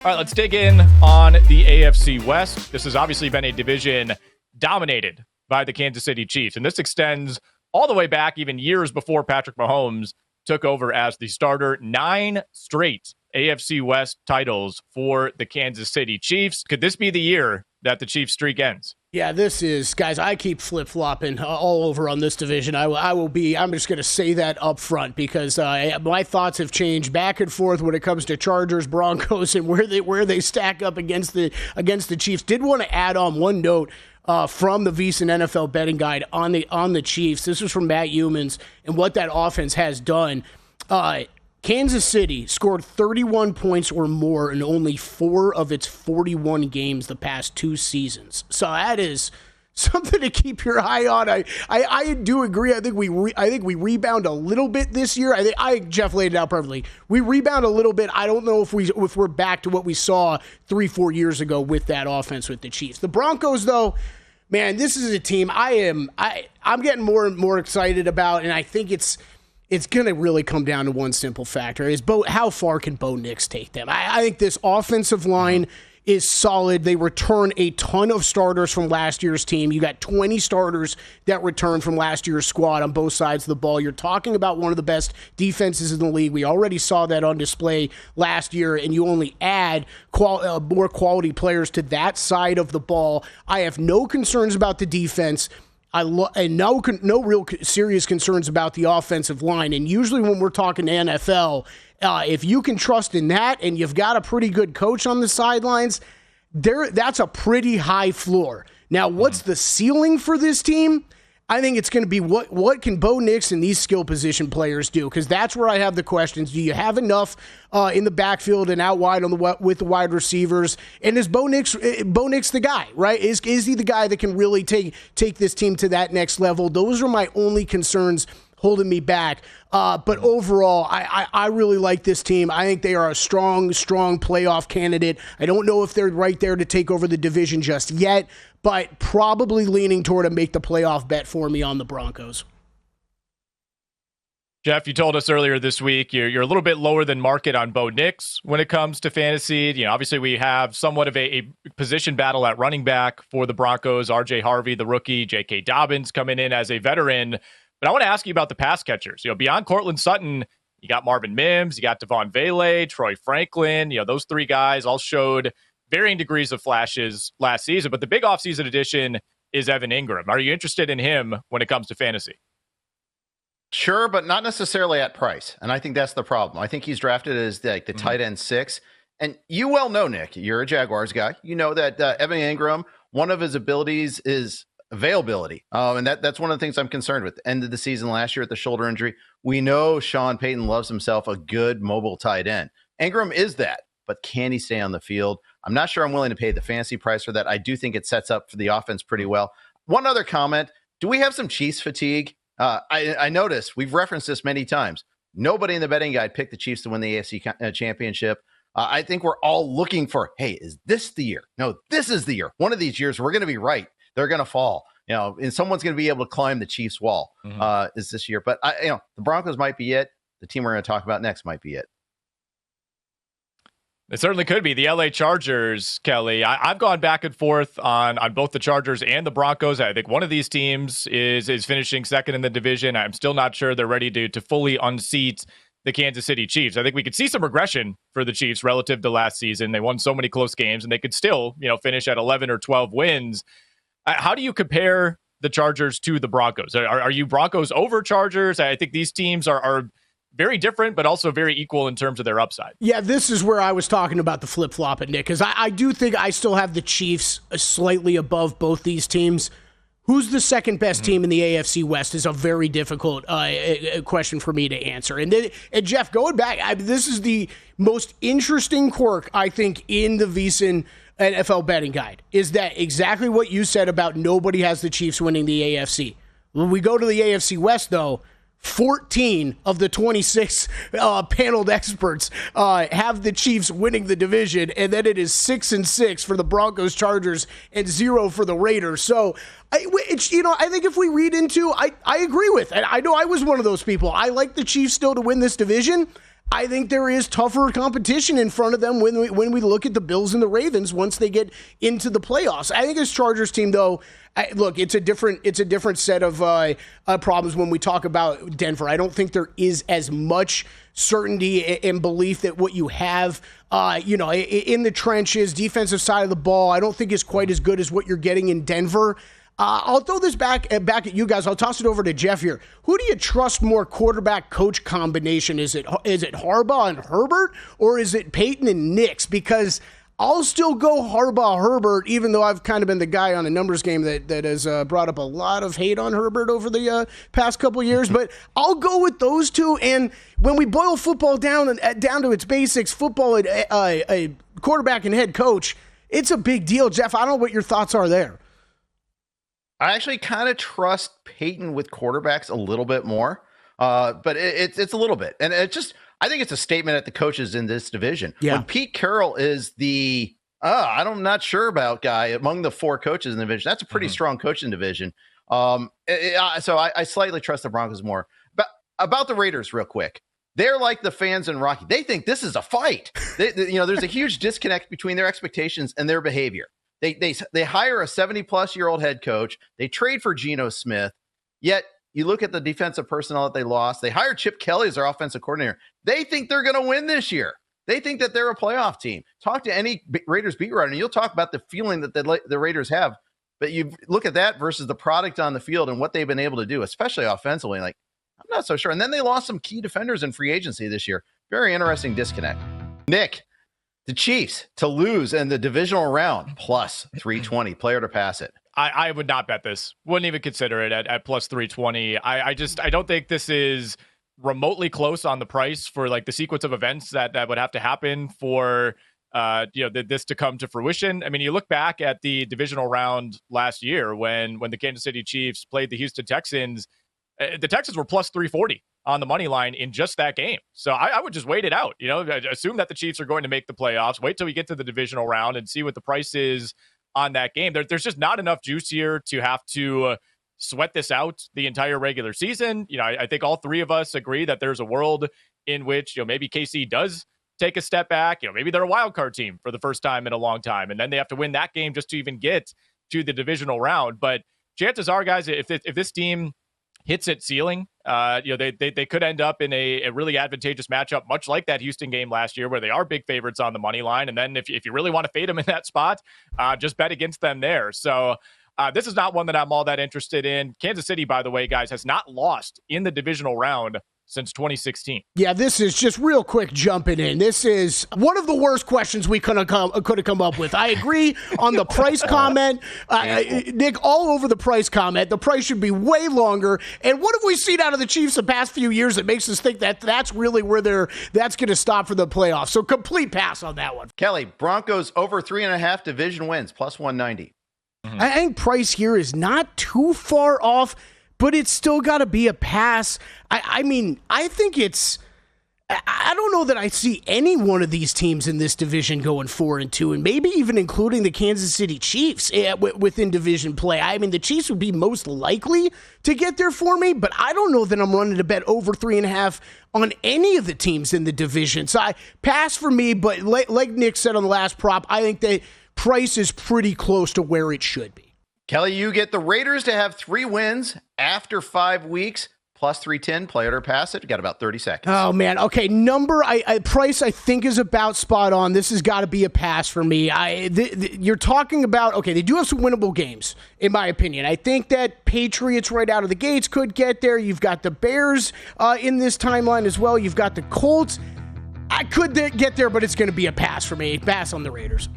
All right, let's dig in on the AFC West. This has obviously been a division dominated by the Kansas City Chiefs, and this extends all the way back even years before Patrick Mahomes took over as the starter. 9 straight AFC West titles for the Kansas City Chiefs. Could this be the year that the Chiefs streak ends? Yeah, this is, guys, I keep flip-flopping all over on this division. I'm just going to say that up front because my thoughts have changed back and forth when it comes to Chargers, Broncos, and where they stack up against the Chiefs. Did want to add on one note from the VSiN NFL betting guide on the Chiefs. This was from Matt Humans and what that offense has done. Kansas City scored 31 points or more in only 4 of its 41 games the past 2 seasons. So that is something to keep your eye on. I do agree. I think we rebound a little bit this year. I think Jeff laid it out perfectly. We rebound a little bit. I don't know if we're back to what we saw 3-4 years ago with that offense with the Chiefs. The Broncos, though, man, this is a team I'm getting more and more excited about, and I think it's going to really come down to one simple factor, is how far can Bo Nix take them? I think this offensive line is solid. They return a ton of starters from last year's team. You got 20 starters that return from last year's squad on both sides of the ball. You're talking about one of the best defenses in the league. We already saw that on display last year, and you only add more quality players to that side of the ball. I have no concerns about the defense. And no real serious concerns about the offensive line. And usually when we're talking NFL, if you can trust in that and you've got a pretty good coach on the sidelines, that's a pretty high floor. Now, what's the ceiling for this team? I think it's going to be what can Bo Nix and these skill position players do? Because that's where I have the questions. Do you have enough in the backfield and out wide with the wide receivers? And is Bo Nix the guy, right? Is he the guy that can really take this team to that next level? Those are my only concerns holding me back. But overall, I really like this team. I think they are a strong playoff candidate. I don't know if they're right there to take over the division just yet, but probably leaning toward a make the playoff bet for me on the Broncos. Jeff, you told us earlier this week you're a little bit lower than market on Bo Nix when it comes to fantasy. You know, obviously we have somewhat of a position battle at running back for the Broncos. RJ Harvey, the rookie, J.K. Dobbins coming in as a veteran. But I want to ask you about the pass catchers. You know, beyond Cortland Sutton, you got Marvin Mims, you got Devon Vele, Troy Franklin. You know, those 3 guys all showed varying degrees of flashes last season. But the big offseason addition is Evan Ingram. Are you interested in him when it comes to fantasy? Sure, but not necessarily at price. And I think that's the problem. I think he's drafted as the tight end 6. And you well know, Nick, you're a Jaguars guy. You know that Evan Ingram, one of his abilities is availability. And that's one of the things I'm concerned with. End of the season last year at the shoulder injury. We know Sean Payton loves himself a good mobile tight end. Ingram is that, but can he stay on the field? I'm not sure I'm willing to pay the fantasy price for that. I do think it sets up for the offense pretty well. One other comment. Do we have some Chiefs fatigue? I noticed, we've referenced this many times. Nobody in the betting guide picked the Chiefs to win the AFC championship. I think we're all looking for, hey, is this the year? No, this is the year. One of these years, we're going to be right. They're going to fall, and someone's going to be able to climb the Chiefs wall is this year. But, the Broncos might be it. The team we're going to talk about next might be it. It certainly could be. The LA Chargers, Kelley. I've gone back and forth on both the Chargers and the Broncos. I think one of these teams is finishing second in the division. I'm still not sure they're ready to fully unseat the Kansas City Chiefs. I think we could see some regression for the Chiefs relative to last season. They won so many close games, and they could still, finish at 11 or 12 wins. How do you compare the Chargers to the Broncos? Are you Broncos over Chargers? I think these teams are very different, but also very equal in terms of their upside. Yeah, this is where I was talking about the flip-flop, Nick, because I do think I still have the Chiefs slightly above both these teams. Who's the second best team in the AFC West is a very difficult question for me to answer. And Jeff, going back, this is the most interesting quirk, I think, in the VSiN NFL betting guide, is that exactly what you said about nobody has the Chiefs winning the AFC. When we go to the AFC West, though, 14 of the 26 paneled experts have the Chiefs winning the division, and then it is 6-6 for the Broncos, Chargers, and 0 for the Raiders. So, I think if we read into, I agree with, and I know I was one of those people. I like the Chiefs still to win this division. I think there is tougher competition in front of them when we look at the Bills and the Ravens once they get into the playoffs. I think this Chargers team, though, look, it's a different set of problems when we talk about Denver. I don't think there is as much certainty and belief that what you have, in the trenches, defensive side of the ball, I don't think is quite as good as what you're getting in Denver. I'll throw this back at you guys. I'll toss it over to Jeff here. Who do you trust more quarterback-coach combination? Is it Harbaugh and Herbert, or is it Payton and Nix? Because I'll still go Harbaugh-Herbert, even though I've kind of been the guy on a numbers game that has brought up a lot of hate on Herbert over the past couple years. But I'll go with those two. And when we boil football down to its basics, football, a quarterback and head coach, it's a big deal. Jeff, I don't know what your thoughts are there. I actually kind of trust Payton with quarterbacks a little bit more, but it's a little bit. And I think it's a statement at the coaches in this division. Yeah. When Pete Carroll is the, I'm not sure about guy among the 4 coaches in the division, that's a pretty strong coaching division. So I slightly trust the Broncos more. But about the Raiders real quick. They're like the fans in Rocky. They think this is a fight. There's a huge disconnect between their expectations and their behavior. They hire a 70-plus-year-old head coach. They trade for Geno Smith. Yet you look at the defensive personnel that they lost. They hired Chip Kelly as their offensive coordinator. They think they're going to win this year. They think that they're a playoff team. Talk to any Raiders beat writer, and you'll talk about the feeling that the Raiders have. But you look at that versus the product on the field and what they've been able to do, especially offensively. Like, I'm not so sure. And then they lost some key defenders in free agency this year. Very interesting disconnect. Nick. The Chiefs to lose in the divisional round, plus 320, player to pass it. I would not bet this. Wouldn't even consider it at plus 320. I don't think this is remotely close on the price for like the sequence of events that would have to happen for this to come to fruition. I mean, you look back at the divisional round last year when the Kansas City Chiefs played the Houston Texans. The Texans were plus 340 on the money line in just that game. So I would just wait it out. Assume that the Chiefs are going to make the playoffs. Wait till we get to the divisional round and see what the price is on that game. There's just not enough juice here to have to sweat this out the entire regular season. I think all 3 of us agree that there's a world in which maybe KC does take a step back. Maybe they're a wild card team for the first time in a long time, and then they have to win that game just to even get to the divisional round. But chances are, guys, if this team hits its ceiling, they could end up in a really advantageous matchup, much like that Houston game last year, where they are big favorites on the money line. And then if you really want to fade them in that spot, just bet against them there. So this is not one that I'm all that interested in. Kansas City, by the way, guys, has not lost in the divisional round since 2016. Yeah, this is just real quick jumping in. This is one of the worst questions we could have come up with. I agree on the price comment. Nick, all over the price comment. The price should be way longer. And what have we seen out of the Chiefs the past few years that makes us think that that's really where that's going to stop for the playoffs? So complete pass on that one. Kelley, Broncos over 3.5 division wins, plus 190. I think price here is not too far off, but it's still got to be a pass. I mean, I think I don't know that I see any one of these teams in this division going 4-2, and maybe even including the Kansas City Chiefs within division play. I mean, the Chiefs would be most likely to get there for me, but I don't know that I'm running to bet over 3.5 on any of the teams in the division. So I pass for me, but like Nick said on the last prop, I think that price is pretty close to where it should be. Kelley, you get the Raiders to have 3 wins after 5 weeks, plus 310, play it or pass it. You got about 30 seconds. Oh, man. Okay, price I think is about spot on. This has got to be a pass for me. You're talking about, okay, they do have some winnable games, in my opinion. I think that Patriots right out of the gates could get there. You've got the Bears in this timeline as well. You've got the Colts. I could get there, but it's going to be a pass for me. Pass on the Raiders.